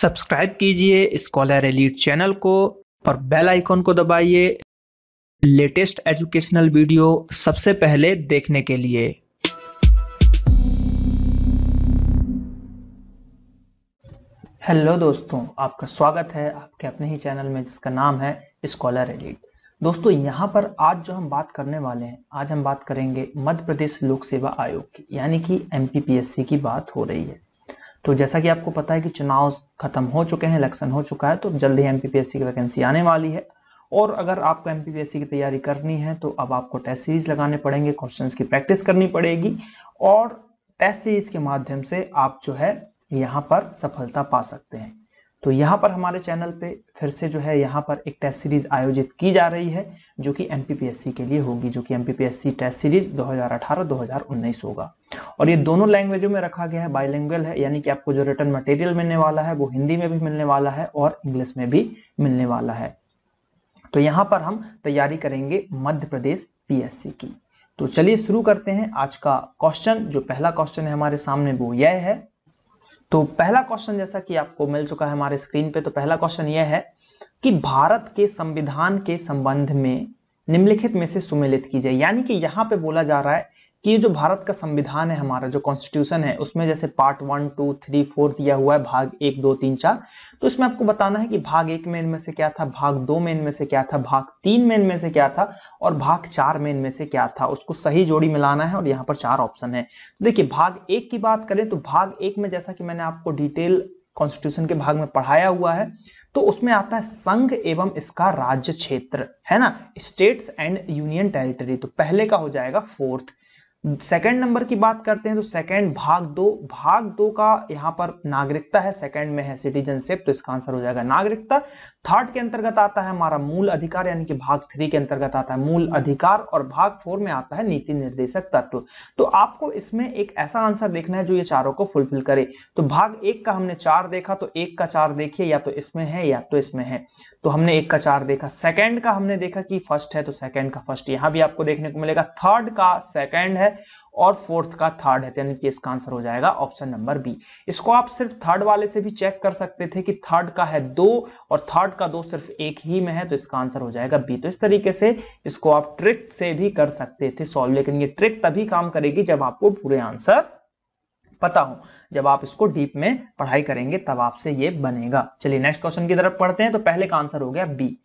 Subscribe कीजिए scholar elite channel को और बेल आइकॉन को दबाइए लेटेस्ट एजुकेशनल वीडियो सबसे पहले देखने के लिए। हेलो दोस्तों, आपका स्वागत है आपके अपने ही चैनल में जिसका नाम है स्कॉलर एलीट। दोस्तों, यहाँ पर आज जो हम बात करने वाले हैं, आज हम बात करेंगे मध्य प्रदेश लोक सेवा आयोग की, यानी कि एमपीपीएससी की बात हो रही है। तो जैसा कि आपको पता है कि चुनाव खत्म हो चुके हैं, इलेक्शन हो चुका है, तो जल्द ही एमपीपीएससी की वैकेंसी आने वाली है। और अगर आपको एमपीपीएससी की तैयारी करनी है तो अब आपको टेस्ट सीरीज लगाने पड़ेंगे, क्वेश्चंस की प्रैक्टिस करनी पड़ेगी और टेस्ट सीरीज के माध्यम से आप जो है यहाँ पर सफलता पा सकते हैं। तो यहाँ पर हमारे चैनल पे फिर से जो है यहाँ पर एक टेस्ट सीरीज आयोजित की जा रही है जो कि एमपीपीएससी के लिए होगी, जो कि एमपीपीएससी टेस्ट सीरीज 2018-2019 होगा। और ये दोनों लैंग्वेजों में रखा गया है, बाइलिंगुअल है, यानी कि आपको जो रिटन मटेरियल मिलने वाला है वो हिंदी में भी मिलने वाला है और इंग्लिश में भी मिलने वाला है। तो यहाँ पर हम तैयारी करेंगे मध्य प्रदेश पीएससी की। तो चलिए शुरू करते हैं आज का क्वेश्चन। जो पहला क्वेश्चन है हमारे सामने वो यह है। तो पहला क्वेश्चन जैसा कि आपको मिल चुका है हमारे स्क्रीन पे, तो पहला क्वेश्चन यह है कि भारत के संविधान के संबंध में निम्नलिखित में से सुमेलित कीजिए। यानी कि यहाँ पे बोला जा रहा है कि ये जो भारत का संविधान है, हमारा जो कॉन्स्टिट्यूशन है, उसमें जैसे पार्ट 1, 2, 3, 4 दिया हुआ है, भाग 1, 2, 3, 4। तो इसमें आपको बताना है कि भाग 1 में इनमें से क्या था, भाग 2 में इनमें से क्या था, भाग 3 में इनमें से क्या था और भाग 4 में इनमें से क्या था। उसको सही जोड़ी मिलाना है और यहाँ पर 4 ऑप्शन है। देखिए, भाग 1 की बात करें तो भाग 1 में जैसा कि मैंने आपको डिटेल कॉन्स्टिट्यूशन के भाग में पढ़ाया हुआ है, तो उसमें आता है संघ एवं इसका राज्य क्षेत्र, है ना, स्टेट्स एंड यूनियन टेरिटरी। तो पहले का हो जाएगा 4th। सेकंड नंबर की बात करते हैं तो सेकंड भाग 2 का यहाँ पर नागरिकता है, सेकंड में है सिटीजनशिप, तो इसका आंसर हो जाएगा नागरिकता। थर्ड के अंतर्गत आता है हमारा मूल अधिकार, यानी कि भाग 3 के अंतर्गत आता है मूल अधिकार और भाग 4 में आता है नीति निर्देशक तत्व। तो आपको इसमें एक ऐसा आंसर देखना है जो ये चारों को फुलफिल करे। तो भाग 1 का हमने 4 देखा, तो 1 का 4 देखिए, या तो इसमें है या तो इसमें है। तो हमने 1 का 4 देखा। सेकंड का हमने देखा कि फर्स्ट है, तो सेकंड का फर्स्ट यहां भी आपको देखने को मिलेगा। थर्ड का सेकंड है और फोर्थ का थर्ड है, यानी कि इसका आंसर हो जाएगा ऑप्शन नंबर बी। इसको आप सिर्फ थर्ड वाले से भी चेक कर सकते थे कि थर्ड का है 2 और थर्ड का 2 सिर्फ एक ही में है, तो इसका आंसर हो जाएगा बी। तो इस तरीके से इसको आप ट्रिक से भी कर सकते थे सॉल्व, लेकिन ये ट्रिक तभी काम करेगी जब आपको पूरे आंसर पता हो, जब आप इसको डीप में पढ़ाई करेंगे तब आपसे ये बनेगा। चलिए नेक्स्ट क्वेश्चन की तरफ पढ़ते हैं। तो पहले का आंसर हो गया बी।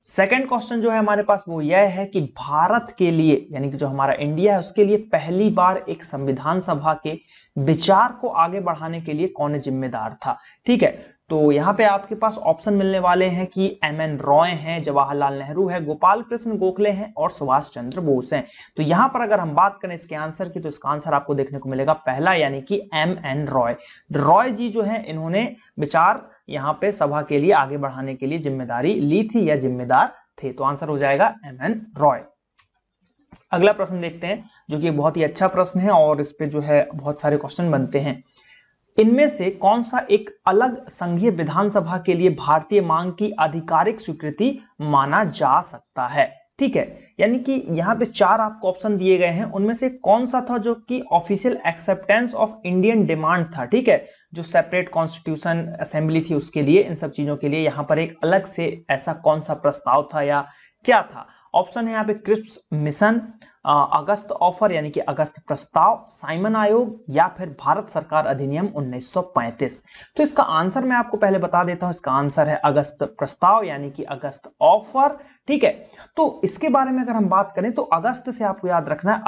सेकंड क्वेश्चन जो है हमारे पास वो यह है कि भारत के लिए, यानी कि जो हमारा इंडिया है, उसके लिए पहली बार एक संविधान सभा के विचार को आगे बढ़ाने के लिए कौन जिम्मेदार था। ठीक है, तो यहाँ पे आपके पास ऑप्शन मिलने वाले हैं कि एमएन रॉय हैं, जवाहरलाल नेहरू है, गोपाल कृष्ण गोखले हैं और सुभाष चंद्र बोस हैं। तो यहाँ पर अगर हम बात करें इसके आंसर की, तो इसका आंसर आपको देखने को मिलेगा पहला, यानी कि एमएन रॉय। रॉय जी जो है इन्होंने विचार यहाँ पे सभा के लिए आगे बढ़ाने के लिए जिम्मेदारी ली थी या जिम्मेदार थे। तो आंसर हो जाएगा एमएन रॉय। अगला प्रश्न देखते हैं जो कि बहुत ही अच्छा प्रश्न है और इस पे जो है बहुत सारे क्वेश्चन बनते हैं। इनमें से कौन सा एक अलग संघीय विधानसभा के लिए भारतीय मांग की आधिकारिक स्वीकृति माना जा सकता है। ठीक है, यानी कि यहाँ पे 4 आपको ऑप्शन दिए गए हैं, उनमें से कौन सा था जो कि official acceptance of Indian demand था। ठीक है, जो सेपरेट कॉन्स्टिट्यूशन असेंबली थी उसके लिए, इन सब चीजों के लिए यहाँ पर एक अलग से ऐसा कौन सा प्रस्ताव था या क्या था। ऑप्शन है यहाँ पे क्रिप्स मिशन, अगस्त ऑफर यानी कि अगस्त प्रस्ताव, साइमन आयोग या फिर भारत सरकार अधिनियम 1935। तो इसका आंसर मैं आपको पहले बता देता हूं, इसका आंसर है अगस्त प्रस्ताव यानी कि अगस्त ऑफर। ठीक है, तो इसके बारे में अगर हम बात करें तो अगस्त से आपको याद रखना है,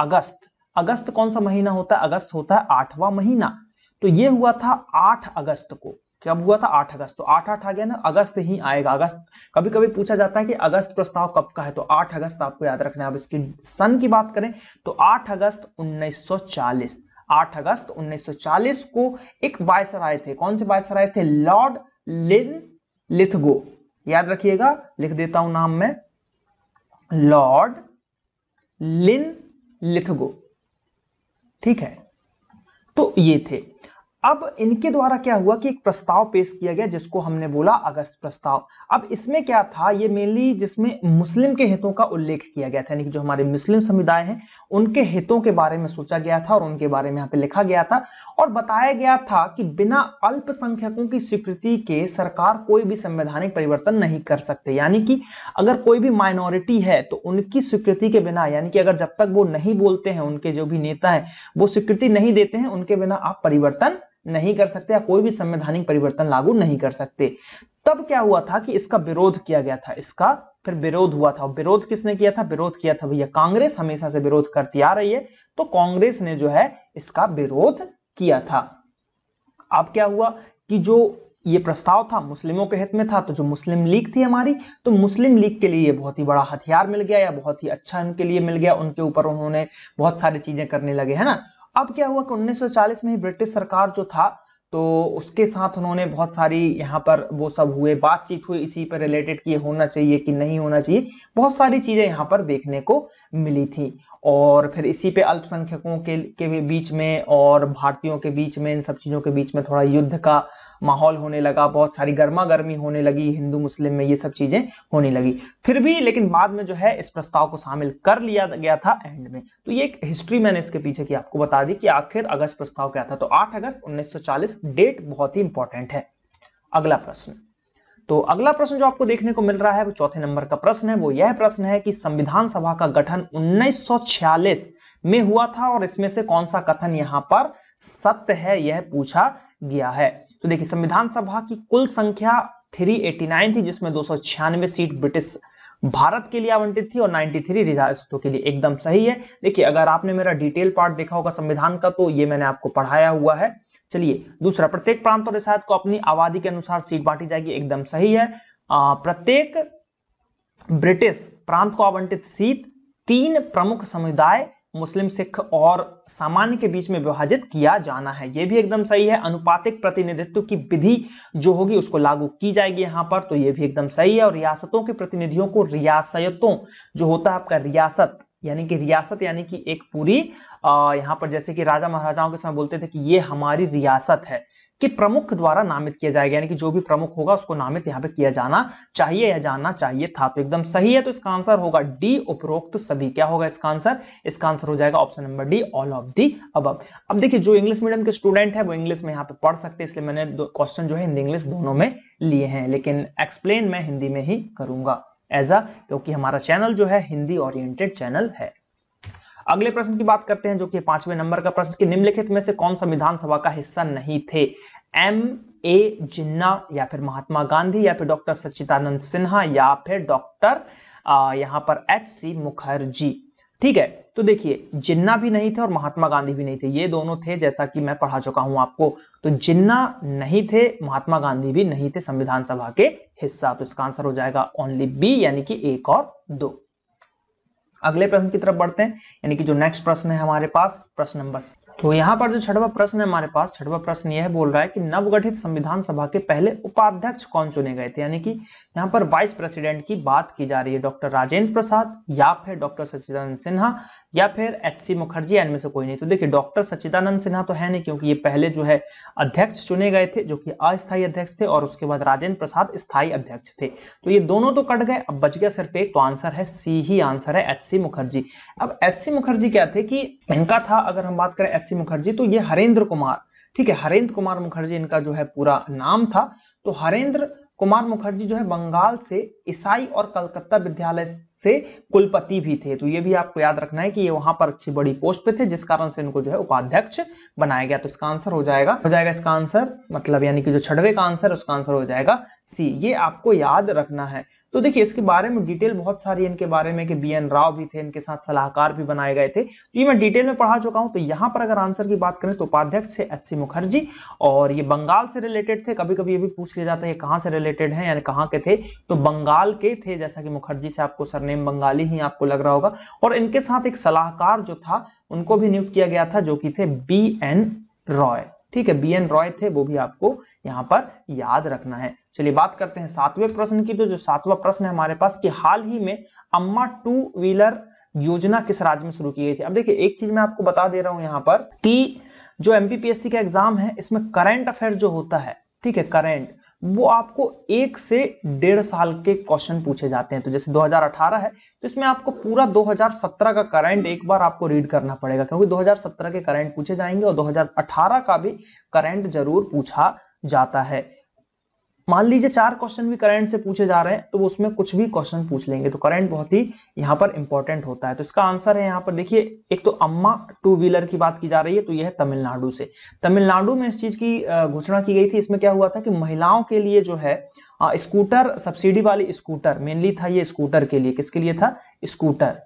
अगस्त कौन सा महीना होता है, अगस्त होता है 8वां महीना। तो ये हुआ था 8 अगस्त को। कब हुआ था, 8 अगस्त। तो 8 आ गया ना, अगस्त ही आएगा। अगस्त कभी कभी पूछा जाता है कि अगस्त प्रस्ताव कब का है, तो 8 अगस्त आपको याद रखना है। अब इसकी सन की बात करें तो 8 अगस्त 1940, 8 अगस्त 1940 को एक वायसराय थे। कौन से वायसराय थे, लॉर्ड लिनलिथगो। याद रखिएगा, लिख देता हूं नाम में, लॉर्ड लिनलिथगो। ठीक है, तो ये थे। अब इनके द्वारा क्या हुआ कि एक प्रस्ताव पेश किया गया जिसको हमने बोला अगस्त प्रस्ताव। अब इसमें क्या था, ये मेनली जिसमें मुस्लिम के हितों का उल्लेख किया गया था, यानी कि जो हमारे मुस्लिम समुदाय हैं उनके हितों के बारे में सोचा गया था और उनके बारे में यहाँ पे लिखा गया था और बताया गया था कि बिना अल्पसंख्यकों की स्वीकृति के सरकार कोई भी संवैधानिक परिवर्तन नहीं कर सकते। यानी कि अगर कोई भी माइनॉरिटी है तो उनकी स्वीकृति के बिना, यानी कि अगर जब तक वो नहीं बोलते हैं, उनके जो भी नेता है वो स्वीकृति नहीं देते हैं, उनके बिना आप परिवर्तन नहीं कर सकते या कोई भी संवैधानिक परिवर्तन लागू नहीं कर सकते। तब क्या हुआ था कि इसका विरोध किया गया था, इसका फिर विरोध हुआ था। विरोध किसने किया था? विरोध किया था भैया कांग्रेस, हमेशा से विरोध करती आ रही है, तो कांग्रेस ने जो है इसका विरोध किया था। अब क्या हुआ कि जो ये प्रस्ताव था मुस्लिमों के हित में था, तो जो मुस्लिम लीग थी हमारी, तो मुस्लिम लीग के लिए ये बहुत ही बड़ा हथियार मिल गया या बहुत ही अच्छा उनके लिए मिल गया, उनके ऊपर उन्होंने बहुत सारी चीजें करने लगे, है ना। अब क्या हुआ कि 1940 में ही ब्रिटिश सरकार जो था तो उसके साथ उन्होंने बहुत सारी यहाँ पर वो सब हुए, बातचीत हुई इसी पर रिलेटेड कि ये होना चाहिए कि नहीं होना चाहिए, बहुत सारी चीजें यहाँ पर देखने को मिली थी। और फिर इसी पे अल्पसंख्यकों के बीच में और भारतीयों के बीच में, इन सब चीजों के बीच में थोड़ा युद्ध का माहौल होने लगा, बहुत सारी गर्मा गर्मी होने लगी हिंदू मुस्लिम में, ये सब चीजें होने लगी। फिर भी लेकिन बाद में जो है इस प्रस्ताव को शामिल कर लिया गया था एंड में। तो ये एक हिस्ट्री मैंने इसके पीछे की आपको बता दी कि आखिर अगस्त प्रस्ताव क्या था। तो 8 अगस्त 1940 डेट बहुत ही इंपॉर्टेंट है। अगला प्रश्न, तो अगला प्रश्न जो आपको देखने को मिल रहा है वो चौथे नंबर का प्रश्न है। वो यह प्रश्न है कि संविधान सभा का गठन 1946 में हुआ था और इसमें से कौन सा कथन यहां पर सत्य है, यह पूछा गया है। तो देखिए संविधान सभा की कुल संख्या 389 थी, जिसमें 296 सीट ब्रिटिश भारत के लिए आवंटित थी और 93 रियासतों के लिए। एकदम सही है। देखिए अगर आपने मेरा डिटेल पार्ट देखा होगा संविधान का, तो ये मैंने आपको पढ़ाया हुआ है। चलिए दूसरा, प्रत्येक प्रांत और रियासत को अपनी आबादी के अनुसार सीट बांटी जाएगी। एकदम सही है। प्रत्येक ब्रिटिश प्रांत को आवंटित सीट 3 प्रमुख समुदाय मुस्लिम, सिख और सामान्य के बीच में विभाजित किया जाना है। यह भी एकदम सही है। अनुपातिक प्रतिनिधित्व की विधि जो होगी उसको लागू की जाएगी यहां पर, तो यह भी एकदम सही है। और रियासतों के प्रतिनिधियों को, रियासतों जो होता है आपका रियासत यानी कि एक पूरी यहां पर जैसे कि राजा महाराजाओं के समय बोलते थे कि ये हमारी रियासत है, कि प्रमुख द्वारा नामित किया जाएगा, यानी कि जो भी प्रमुख होगा उसको नामित यहाँ पे किया जाना चाहिए या जानना चाहिए था। तो एकदम सही है। तो इसका आंसर होगा डी, उपरोक्त सभी। क्या होगा इसका आंसर? इसका आंसर हो जाएगा option number D, all of the above. अब देखिए जो इंग्लिश मीडियम के स्टूडेंट है वो इंग्लिश में यहाँ पे पढ़ सकते हैं, इसलिए मैंने क्वेश्चन जो है हिंदी इंग्लिश दोनों में लिए हैं, लेकिन एक्सप्लेन मैं हिंदी में ही करूंगा क्योंकि हमारा चैनल जो है हिंदी ओरिएंटेड चैनल है। अगले प्रश्न की बात करते हैं जो कि 5वें नंबर का प्रश्न, कि निम्नलिखित में से कौन सा विधानसभा का हिस्सा नहीं थे? M.A. जिन्ना या फिर महात्मा गांधी या फिर डॉक्टर सच्चिदानंद सिन्हा या फिर डॉक्टर यहां पर H.C. मुखर्जी। ठीक है, तो देखिए जिन्ना भी नहीं थे और महात्मा गांधी भी नहीं थे, ये दोनों थे जैसा कि मैं पढ़ा चुका हूं आपको। तो जिन्ना नहीं थे, महात्मा गांधी भी नहीं थे संविधान सभा के हिस्सा। तो इसका आंसर हो जाएगा ओनली बी, यानी कि 1 और 2। अगले प्रश्न की तरफ बढ़ते हैं, यानी कि जो नेक्स्ट प्रश्न है हमारे पास प्रश्न नंबर। तो यहाँ पर जो 6वां प्रश्न है हमारे पास, 6वां प्रश्न यह बोल रहा है कि नवगठित संविधान सभा के पहले उपाध्यक्ष कौन चुने गए थे? यानी कि यहाँ पर वाइस प्रेसिडेंट की बात की जा रही है। डॉक्टर राजेंद्र प्रसाद या फिर डॉक्टर सच्चिदानंद सिन्हा या फिर H.C. मुखर्जी, इनमें से कोई नहीं। तो देखिए डॉक्टर सच्चिदानंद सिन्हा तो है नहीं, क्योंकि ये पहले जो है अध्यक्ष चुने गए थे जो कि अस्थायी अध्यक्ष थे, और उसके बाद राजेंद्र प्रसाद स्थायी अध्यक्ष थे। तो ये दोनों तो कट गए, अब बच गया सिर्फ एक, तो आंसर है सी ही आंसर है, H.C. मुखर्जी। अब H.C. मुखर्जी क्या थे कि इनका था, अगर हम बात करें H.C. मुखर्जी, तो ये हरेंद्र कुमार, ठीक है, हरेंद्र कुमार मुखर्जी इनका जो है पूरा नाम था। तो हरेंद्र कुमार मुखर्जी जो है बंगाल से ईसाई और कलकत्ता विद्यालय से कुलपति भी थे। तो ये भी आपको याद रखना है कि ये वहां पर अच्छी बड़ी पोस्ट पे थे, जिस कारण से इनको जो है उपाध्यक्ष बनाया गया। तो इसका आंसर हो जाएगा इसका आंसर, मतलब यानी कि जो 6वें का आंसर उसका आंसर हो जाएगा सी। ये आपको याद रखना है। तो देखिए इसके बारे में डिटेल बहुत सारी इनके बारे में, कि BN राव भी थे, इनके साथ सलाहकार भी बनाए गए थे, तो ये मैं डिटेल में पढ़ा चुका हूं। तो यहाँ पर अगर आंसर की बात करें तो उपाध्यक्ष थे H.C. मुखर्जी, और ये बंगाल से रिलेटेड थे। कभी कभी ये भी पूछ लिया जाता है ये कहां से रिलेटेड है, यानी कहां के थे, तो बंगाल के थे, जैसा कि मुखर्जी से आपको सरनेम बंगाली ही आपको लग रहा होगा। और इनके साथ एक सलाहकार जो था उनको भी नियुक्त किया गया था, जो कि थे BN रॉय। ठीक है, BN रॉय थे, वो भी आपको यहाँ पर याद रखना है। चलिए बात करते हैं 7वें प्रश्न की। तो जो 7वां प्रश्न है हमारे पास, कि हाल ही में अम्मा 2 व्हीलर योजना किस राज्य में शुरू की गई थी? अब देखिए एक चीज मैं आपको बता दे रहा हूं यहाँ पर, कि जो एमपीपीएससी का एग्जाम है इसमें करंट अफेयर जो होता है, ठीक है, करंट, वो आपको 1 से 1.5 साल के क्वेश्चन पूछे जाते हैं। तो जैसे 2018 है तो इसमें आपको पूरा 2017 का करंट एक बार आपको रीड करना पड़ेगा, क्योंकि 2017 के करंट पूछे जाएंगे और 2018 का भी करंट जरूर पूछा जाता है। मान लीजिए 4 क्वेश्चन भी करंट से पूछे जा रहे हैं तो उसमें कुछ भी क्वेश्चन पूछ लेंगे, तो करंट बहुत ही यहाँ पर इंपॉर्टेंट होता है। तो इसका आंसर है यहाँ पर देखिए, एक तो अम्मा टू व्हीलर की बात की जा रही है, तो यह है तमिलनाडु से। तमिलनाडु में इस चीज की घोषणा की गई थी। इसमें क्या हुआ था कि महिलाओं के लिए जो है स्कूटर, सब्सिडी वाली स्कूटर मेनली था, ये स्कूटर के लिए, किसके लिए था, स्कूटर,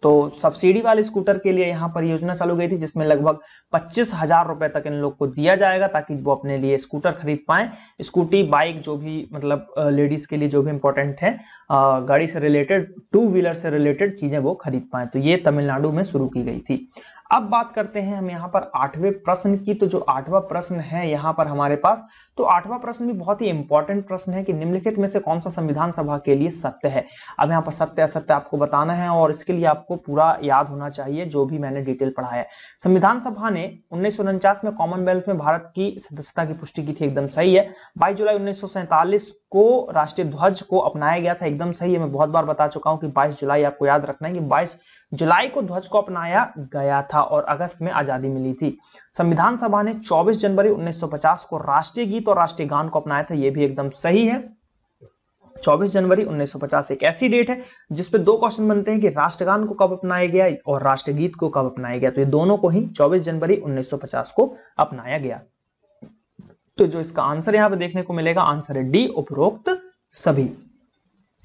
तो सब्सिडी वाले स्कूटर के लिए यहाँ पर योजना चालू गई थी, जिसमें लगभग 25,000 रुपए तक इन लोग को दिया जाएगा ताकि वो अपने लिए स्कूटर खरीद पाए, स्कूटी, बाइक, जो भी मतलब लेडीज के लिए जो भी इंपॉर्टेंट है, गाड़ी से रिलेटेड, टू व्हीलर से रिलेटेड चीजें वो खरीद पाए। तो ये तमिलनाडु में शुरू की गई थी। अब बात करते हैं हम यहाँ पर 8वें प्रश्न की। तो जो 8वां प्रश्न है यहाँ पर हमारे पास, तो 8वां प्रश्न भी बहुत ही इंपॉर्टेंट प्रश्न है कि निम्नलिखित में से कौन सा संविधान सभा के लिए सत्य है। अब यहाँ पर सत्य असत्य आपको बताना है और इसके लिए आपको पूरा याद होना चाहिए जो भी मैंने डिटेल पढ़ाया है। संविधान सभा ने 1949 में कॉमनवेल्थ में भारत की सदस्यता की पुष्टि की थी, एकदम सही है। 22 जुलाई 1947 को राष्ट्रीय ध्वज को अपनाया गया था, एकदम सही है। मैं बहुत बार बता चुका हूं कि 22 जुलाई आपको याद रखना है कि 22 जुलाई को ध्वज को अपनाया गया था और अगस्त में आजादी मिली थी। संविधान सभा ने 24 जनवरी 1950 को राष्ट्रीय गीत और राष्ट्रीय गान को अपनाया था, यह भी एकदम सही है। 24 जनवरी 1950 एक ऐसी डेट है जिसपे 2 क्वेश्चन बनते हैं कि राष्ट्रगान को कब अपनाया गया और राष्ट्रगीत को कब अपनाया गया, तो ये दोनों को ही 24 जनवरी 1950 को अपनाया गया। तो जो इसका आंसर यहां पर देखने को मिलेगा, आंसर है डी, उपरोक्त सभी।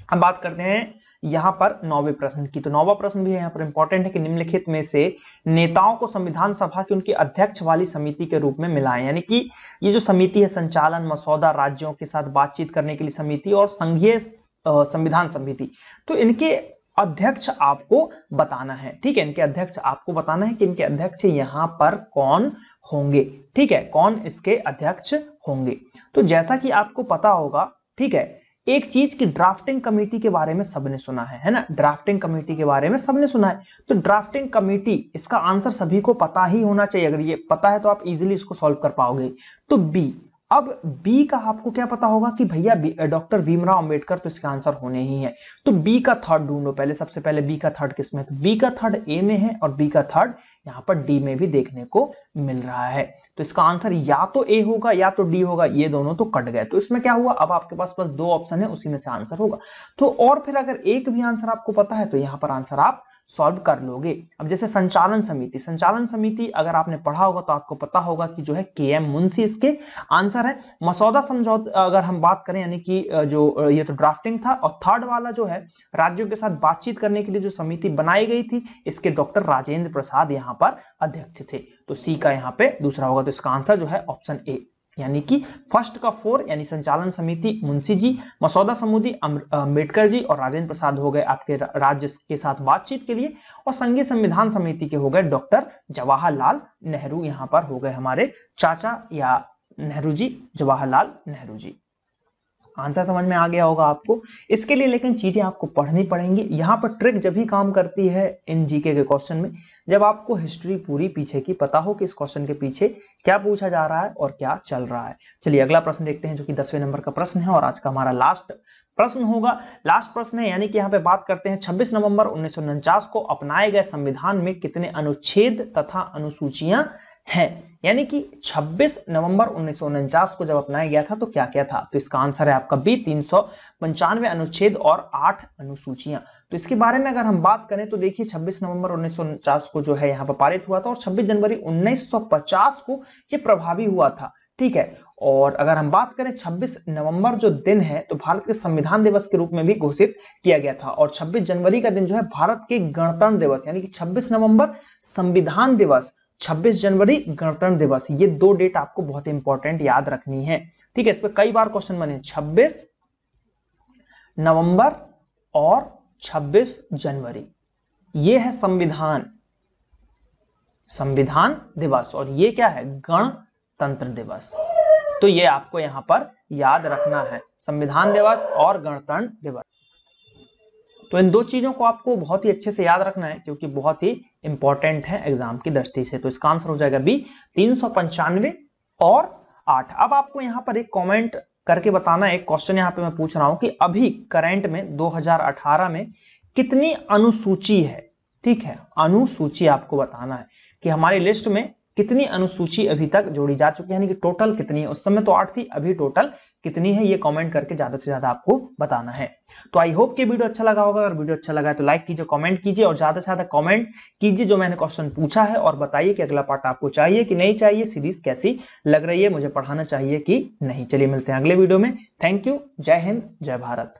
अब बात करते हैं यहां पर 9वें प्रश्न की। तो 9वां प्रश्न भी यहां पर इंपॉर्टेंट है कि निम्नलिखित में से नेताओं को संविधान सभा की उनकी अध्यक्ष वाली समिति के रूप में मिलाएं। यानी कि ये जो समिति है, संचालन, मसौदा, राज्यों के साथ बातचीत करने के लिए समिति और संघीय संविधान समिति, तो इनके अध्यक्ष आपको बताना है, ठीक है। इनके अध्यक्ष आपको बताना है कि इनके अध्यक्ष यहां पर कौन होंगे, ठीक है, कौन इसके अध्यक्ष होंगे। तो जैसा कि आपको पता होगा, ठीक है, एक चीज की ड्राफ्टिंग कमेटी के बारे में सबने सुना है ना, ड्राफ्टिंग कमेटी के बारे में सबने सुना है। तो ड्राफ्टिंग कमेटी, इसका आंसर सभी को पता ही होना चाहिए। अगर ये पता है तो आप इजीली इसको सॉल्व कर पाओगे। तो बी, अब बी का आपको क्या पता होगा कि भैया डॉक्टर भीमराव अंबेडकर, तो इसका आंसर होने ही है। तो बी का थर्ड ढूंढो पहले, सबसे पहले बी का थर्ड किसमें, तो बी का थर्ड ए में है और बी का थर्ड यहां पर डी में भी देखने को मिल रहा है। तो इसका आंसर या तो ए होगा या तो डी होगा, ये दोनों तो कट गए। तो इसमें क्या हुआ, अब आपके पास बस 2 ऑप्शन है, उसी में से आंसर होगा। तो और फिर अगर एक भी आंसर आपको पता है तो यहां पर आंसर आप सॉल्व कर लोगे। अब जैसे संचालन समिति, संचालन समिति अगर आपने पढ़ा होगा तो आपको पता होगा कि जो है के.एम. मुंशी इसके आंसर है। मसौदा समझौता अगर हम बात करें, यानी कि जो ये तो ड्राफ्टिंग था, और थर्ड वाला जो है राज्यों के साथ बातचीत करने के लिए जो समिति बनाई गई थी, इसके डॉक्टर राजेंद्र प्रसाद यहां पर अध्यक्ष थे। तो सी का यहां पे दूसरा होगा। तो इसका आंसर जो है ऑप्शन ए, यानी कि फर्स्ट का 4, यानी संचालन समिति मुंशी जी, मसौदा समिति अम्बेडकर जी और राजेंद्र प्रसाद हो गए आपके राज्य के साथ बातचीत के लिए, और संघीय संविधान समिति के हो गए डॉक्टर जवाहरलाल नेहरू, यहां पर हो गए हमारे चाचा या नेहरू जी, जवाहरलाल नेहरू जी। आंसर समझ में आ गया होगा आपको। इसके लिए लेकिन चीजें आपको पढ़नी पड़ेंगी। यहां पर ट्रिक जब भी काम करती है इन जीके के क्वेश्चन में, जब आपको हिस्ट्री पूरी पीछे की पता हो कि इस क्वेश्चन के पीछे क्या पूछा जा रहा है और क्या चल रहा है। चलिए अगला प्रश्न देखते हैं, जो कि 10वें नंबर का प्रश्न है और आज का हमारा लास्ट प्रश्न होगा। लास्ट प्रश्न है, यानी कि यहाँ पे बात करते हैं 26 नवंबर 1949 को अपनाए गए संविधान में कितने अनुच्छेद तथा अनुसूचियां हैं। यानी कि 26 नवंबर 1949 को जब अपनाया गया था तो क्या क्या था। तो इसका आंसर है आपका बी, 395 अनुच्छेद और 8 अनुसूचियां। तो इसके बारे में अगर हम बात करें तो देखिए 26 नवंबर 1949 को जो है यहाँ पर पारित हुआ था और 26 जनवरी 1950 को ये प्रभावी हुआ था, ठीक है। और अगर हम बात करें 26 नवंबर जो दिन है तो भारत के संविधान दिवस के रूप में भी घोषित किया गया था, और 26 जनवरी का दिन जो है भारत के गणतंत्र दिवस, यानी कि 26 नवंबर संविधान दिवस, 26 जनवरी गणतंत्र दिवस, ये 2 डेट आपको बहुत इंपॉर्टेंट याद रखनी है, ठीक है। इस पर कई बार क्वेश्चन बने, 26 नवंबर और 26 जनवरी, ये है संविधान दिवस, और ये क्या है, गणतंत्र दिवस। तो ये आपको यहां पर याद रखना है, संविधान दिवस और गणतंत्र दिवस। तो इन दो चीजों को आपको बहुत ही अच्छे से याद रखना है क्योंकि बहुत ही इंपॉर्टेंट है एग्जाम की दृष्टि से। तो इसका आंसर हो जाएगा बी 395 और 8। अब आपको यहां पर एक कमेंट करके बताना है, एक क्वेश्चन यहां पे मैं पूछ रहा हूं कि अभी करंट में 2018 में कितनी अनुसूची है। ठीक है, अनुसूची आपको बताना है कि हमारी लिस्ट में कितनी अनुसूची अभी तक जोड़ी जा चुकी है, यानी कि टोटल कितनी है। उस समय तो 8 थी, अभी टोटल कितनी है ये कमेंट करके ज्यादा से ज्यादा आपको बताना है। तो आई होप कि वीडियो अच्छा लगा होगा। अगर वीडियो अच्छा लगा है तो लाइक कीजिए, कमेंट कीजिए और ज्यादा से ज्यादा कमेंट कीजिए जो मैंने क्वेश्चन पूछा है, और बताइए कि अगला पार्ट आपको चाहिए कि नहीं चाहिए, सीरीज कैसी लग रही है, मुझे पढ़ाना चाहिए कि नहीं। चलिए मिलते हैं अगले वीडियो में। थैंक यू, जय हिंद, जय भारत।